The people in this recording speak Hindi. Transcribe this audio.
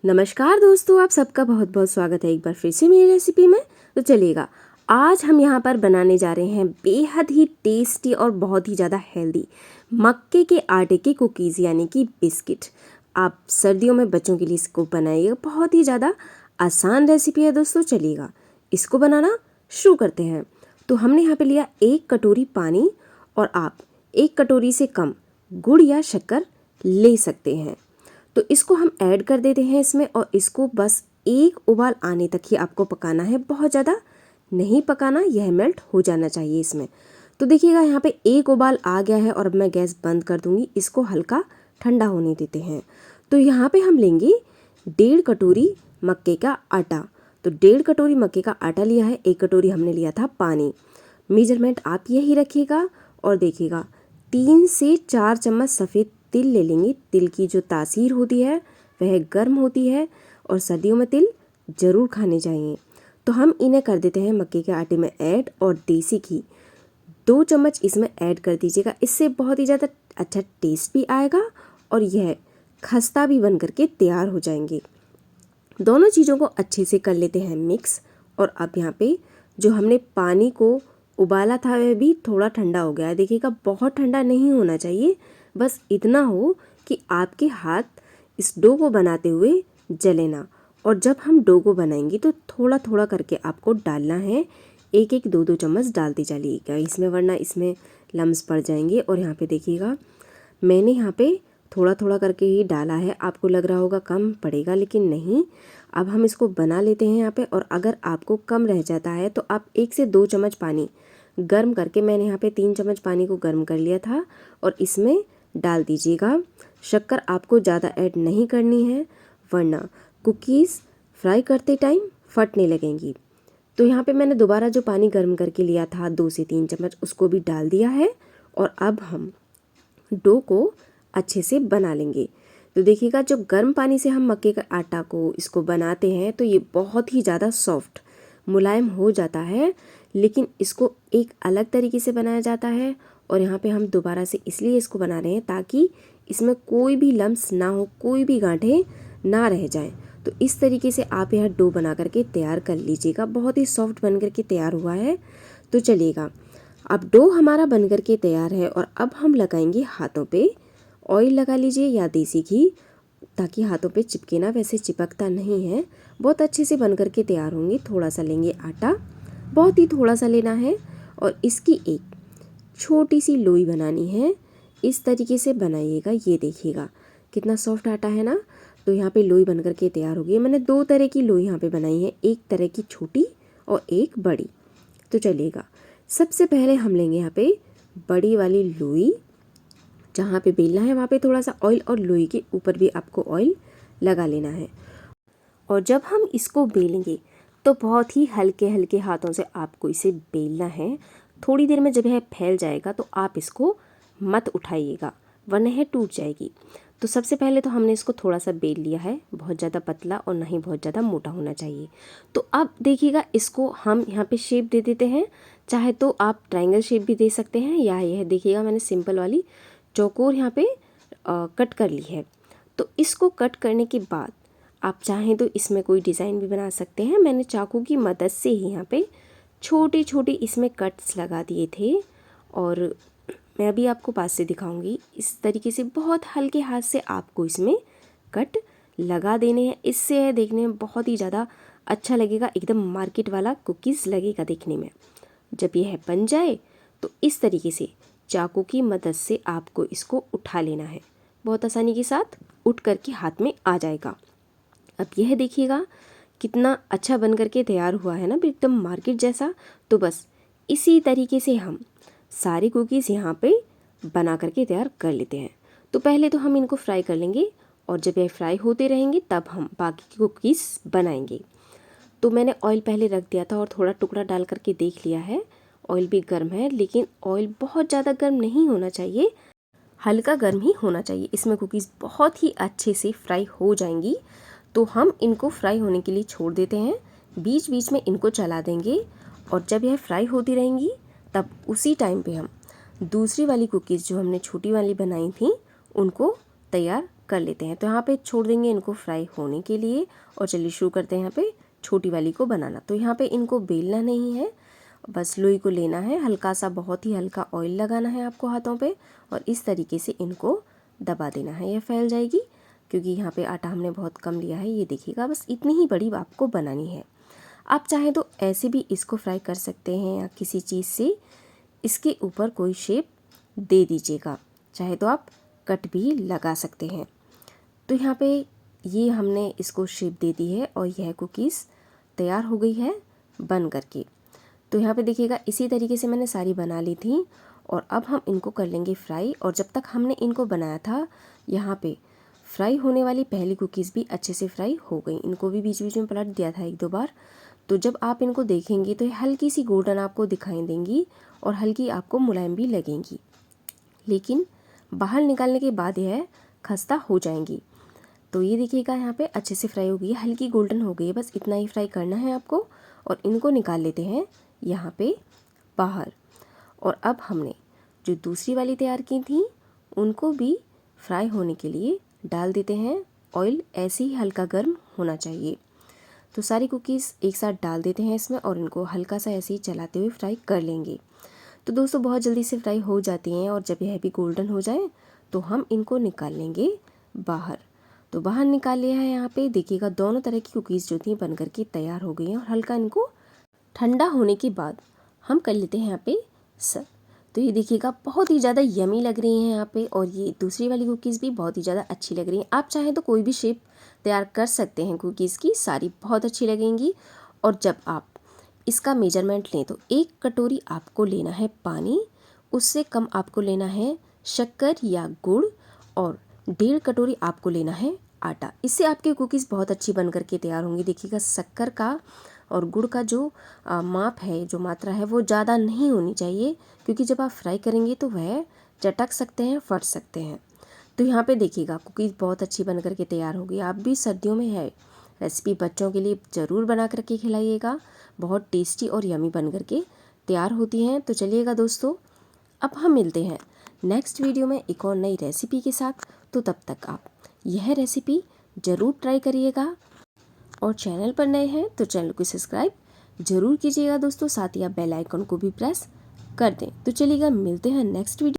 नमस्कार दोस्तों, आप सबका बहुत बहुत स्वागत है एक बार फिर से मेरी रेसिपी में। तो चलिएगा, आज हम यहाँ पर बनाने जा रहे हैं बेहद ही टेस्टी और बहुत ही ज़्यादा हेल्दी मक्के के आटे के कुकीज़ यानी कि बिस्किट। आप सर्दियों में बच्चों के लिए इसको बनाइएगा, बहुत ही ज़्यादा आसान रेसिपी है दोस्तों। चलिएगा इसको बनाना शुरू करते हैं। तो हमने यहाँ पर लिया 1 कटोरी पानी और आप 1 कटोरी से कम गुड़ या शक्कर ले सकते हैं। तो इसको हम ऐड कर देते हैं इसमें और इसको बस 1 उबाल आने तक ही आपको पकाना है, बहुत ज़्यादा नहीं पकाना, यह मेल्ट हो जाना चाहिए इसमें। तो देखिएगा यहाँ पे 1 उबाल आ गया है और अब मैं गैस बंद कर दूँगी, इसको हल्का ठंडा होने देते हैं। तो यहाँ पे हम लेंगे 1.5 कटोरी मक्के का आटा। तो 1.5 कटोरी मक्के का आटा लिया है, 1 कटोरी हमने लिया था पानी। मेजरमेंट आप यही रखिएगा और देखिएगा 3 से 4 चम्मच सफ़ेद तिल ले लेंगे। तिल की जो तासीर होती है वह गर्म होती है और सर्दियों में तिल ज़रूर खाने चाहिए। तो हम इन्हें कर देते हैं मक्के के आटे में ऐड और देसी घी 2 चम्मच इसमें ऐड कर दीजिएगा। इससे बहुत ही ज़्यादा अच्छा टेस्ट भी आएगा और यह खस्ता भी बन करके तैयार हो जाएंगे। दोनों चीज़ों को अच्छे से कर लेते हैं मिक्स। और अब यहाँ पे जो हमने पानी को उबाला था वह भी थोड़ा ठंडा हो गया है। देखिएगा बहुत ठंडा नहीं होना चाहिए, बस इतना हो कि आपके हाथ इस डो को बनाते हुए जले ना। और जब हम डो को बनाएंगे तो थोड़ा थोड़ा करके आपको डालना है, 1-1 2-2 चम्मच डालते चलिएगा इसमें, वरना इसमें लम्स पड़ जाएंगे। और यहाँ पे देखिएगा मैंने यहाँ पे थोड़ा थोड़ा करके ही डाला है। आपको लग रहा होगा कम पड़ेगा, लेकिन नहीं। अब हम इसको बना लेते हैं यहाँ पे। और अगर आपको कम रह जाता है तो आप 1 से 2 चम्मच पानी गर्म करके, मैंने यहाँ पे 3 चम्मच पानी को गर्म कर लिया था और इसमें डाल दीजिएगा। शक्कर आपको ज़्यादा ऐड नहीं करनी है, वरना कुकीज़ फ्राई करते टाइम फटने लगेंगी। तो यहाँ पे मैंने दोबारा जो पानी गर्म करके लिया था 2 से 3 चम्मच, उसको भी डाल दिया है। और अब हम डो को अच्छे से बना लेंगे। तो देखिएगा जो गर्म पानी से हम मक्के का आटा को इसको बनाते हैं तो ये बहुत ही ज़्यादा सॉफ्ट मुलायम हो जाता है, लेकिन इसको एक अलग तरीके से बनाया जाता है। और यहाँ पे हम दोबारा से इसलिए इसको बना रहे हैं ताकि इसमें कोई भी लम्स ना हो, कोई भी गांठें ना रह जाएं। तो इस तरीके से आप यह डो बना करके तैयार कर लीजिएगा। बहुत ही सॉफ्ट बन करके तैयार हुआ है। तो चलिएगा, अब डो हमारा बन करके तैयार है और अब हम लगाएंगे हाथों पे। ऑयल लगा लीजिए या देसी घी, ताकि हाथों पे चिपके ना, वैसे चिपकता नहीं है। बहुत अच्छे से बन करके तैयार होंगे। थोड़ा सा लेंगे आटा, बहुत ही थोड़ा सा लेना है और इसकी एक छोटी सी लोई बनानी है। इस तरीके से बनाइएगा। ये देखिएगा कितना सॉफ्ट आटा है ना। तो यहाँ पे लोई बन करके तैयार हो गई है। मैंने 2 तरह की लोई यहाँ पे बनाई है, एक तरह की छोटी और एक बड़ी। तो चलिएगा, सबसे पहले हम लेंगे यहाँ पे बड़ी वाली लोई। जहाँ पे बेलना है वहाँ पे थोड़ा सा ऑयल और लोई के ऊपर भी आपको ऑयल लगा लेना है। और जब हम इसको बेलेंगे तो बहुत ही हल्के हल्के हाथों से आपको इसे बेलना है। थोड़ी देर में जब यह फैल जाएगा तो आप इसको मत उठाइएगा, वरना यह टूट जाएगी। तो सबसे पहले तो हमने इसको थोड़ा सा बेल लिया है, बहुत ज़्यादा पतला और ना ही बहुत ज़्यादा मोटा होना चाहिए। तो अब देखिएगा इसको हम यहाँ पे शेप दे देते हैं। चाहे तो आप ट्रायंगल शेप भी दे सकते हैं, या यह देखिएगा मैंने सिंपल वाली चौकोर यहाँ पे कट कर ली है। तो इसको कट करने के बाद आप चाहें तो इसमें कोई डिज़ाइन भी बना सकते हैं। मैंने चाकू की मदद से ही यहाँ पे छोटे छोटे इसमें कट्स लगा दिए थे और मैं अभी आपको पास से दिखाऊंगी। इस तरीके से बहुत हल्के हाथ से आपको इसमें कट लगा देने हैं। इससे यह देखने में बहुत ही ज़्यादा अच्छा लगेगा, एकदम मार्केट वाला कुकीज़ लगेगा देखने में। जब यह बन जाए तो इस तरीके से चाकू की मदद से आपको इसको उठा लेना है। बहुत आसानी के साथ उठ करके हाथ में आ जाएगा। अब यह देखिएगा कितना अच्छा बन करके तैयार हुआ है ना, एकदम मार्केट जैसा। तो बस इसी तरीके से हम सारे कुकीज़ यहाँ पे बना करके तैयार कर लेते हैं। तो पहले तो हम इनको फ्राई कर लेंगे और जब यह फ्राई होते रहेंगे तब हम बाकी की कुकीज़ बनाएंगे। तो मैंने ऑयल पहले रख दिया था और थोड़ा टुकड़ा डाल करके देख लिया है। ऑयल भी गर्म है, लेकिन ऑयल बहुत ज़्यादा गर्म नहीं होना चाहिए, हल्का गर्म ही होना चाहिए। इसमें कुकीज़ बहुत ही अच्छे से फ्राई हो जाएंगी। तो हम इनको फ्राई होने के लिए छोड़ देते हैं, बीच बीच में इनको चला देंगे। और जब यह फ्राई होती रहेंगी तब उसी टाइम पे हम दूसरी वाली कुकीज़ जो हमने छोटी वाली बनाई थी उनको तैयार कर लेते हैं। तो यहाँ पे छोड़ देंगे इनको फ्राई होने के लिए और चलिए शुरू करते हैं यहाँ पे छोटी वाली को बनाना। तो यहाँ पे इनको बेलना नहीं है, बस लोई को लेना है, हल्का सा बहुत ही हल्का ऑयल लगाना है आपको हाथों पे और इस तरीके से इनको दबा देना है। ये फैल जाएगी क्योंकि यहाँ पे आटा हमने बहुत कम लिया है। ये देखिएगा, बस इतनी ही बड़ी आपको बनानी है। आप चाहें तो ऐसे भी इसको फ्राई कर सकते हैं या किसी चीज़ से इसके ऊपर कोई शेप दे दीजिएगा, चाहे तो आप कट भी लगा सकते हैं। तो यहाँ पे ये हमने इसको शेप दे दी है और यह कुकीज़ तैयार हो गई है बन करके। तो यहाँ पे देखिएगा, इसी तरीके से मैंने सारी बना ली थी और अब हम इनको कर लेंगे फ्राई। और जब तक हमने इनको बनाया था, यहाँ पे फ्राई होने वाली पहली कुकीज़ भी अच्छे से फ्राई हो गई। इनको भी बीच बीच में पलट दिया था 1-2 बार। तो जब आप इनको देखेंगे तो ये हल्की सी गोल्डन आपको दिखाई देंगी और हल्की आपको मुलायम भी लगेंगी, लेकिन बाहर निकालने के बाद यह खस्ता हो जाएंगी। तो ये देखिएगा, यहाँ पे अच्छे से फ्राई हो गई है, हल्की गोल्डन हो गई है। बस इतना ही फ्राई करना है आपको और इनको निकाल लेते हैं यहाँ पे बाहर। और अब हमने जो दूसरी वाली तैयार की थी उनको भी फ्राई होने के लिए डाल देते हैं। ऑयल ऐसे ही हल्का गर्म होना चाहिए। तो सारी कुकीज़ एक साथ डाल देते हैं इसमें और इनको हल्का सा ऐसे ही चलाते हुए फ्राई कर लेंगे। तो दोस्तों बहुत जल्दी से फ्राई हो जाती हैं और जब यह भी गोल्डन हो जाए तो हम इनको निकाल लेंगे बाहर। तो बाहर निकाल लिया है। यहाँ पे देखिएगा, दोनों तरह की कुकीज़ जो थी बन करके तैयार हो गई हैं और हल्का इनको ठंडा होने के बाद हम कर लेते हैं यहाँ पे सर्व। तो ये देखिएगा, बहुत ही ज़्यादा यमी लग रही हैं यहाँ पे और ये दूसरी वाली कुकीज़ भी बहुत ही ज़्यादा अच्छी लग रही हैं। आप चाहें तो कोई भी शेप तैयार कर सकते हैं कुकीज़ की, सारी बहुत अच्छी लगेंगी। और जब आप इसका मेजरमेंट लें तो 1 कटोरी आपको लेना है पानी, उससे कम आपको लेना है शक्कर या गुड़ और 1.5 कटोरी आपको लेना है आटा। इससे आपके कुकीज़ बहुत अच्छी बन करके तैयार होंगी। देखिएगा, शक्कर का और गुड़ का जो माप है, जो मात्रा है, वो ज़्यादा नहीं होनी चाहिए क्योंकि जब आप फ्राई करेंगे तो वह चटक सकते हैं, फट सकते हैं। तो यहाँ पे देखिएगा, कुकीज़ बहुत अच्छी बन करके तैयार हो गई। आप भी सर्दियों में है रेसिपी बच्चों के लिए ज़रूर बना करके खिलाइएगा, बहुत टेस्टी और यमी बन करके तैयार होती हैं। तो चलिएगा दोस्तों, अब हम मिलते हैं नेक्स्ट वीडियो में एक और नई रेसिपी के साथ। तो तब तक आप यह रेसिपी ज़रूर ट्राई करिएगा और चैनल पर नए हैं तो चैनल को सब्सक्राइब ज़रूर कीजिएगा दोस्तों, साथ ही आप बेल आइकन को भी प्रेस कर दें। तो चलिएगा, मिलते हैं नेक्स्ट वीडियो।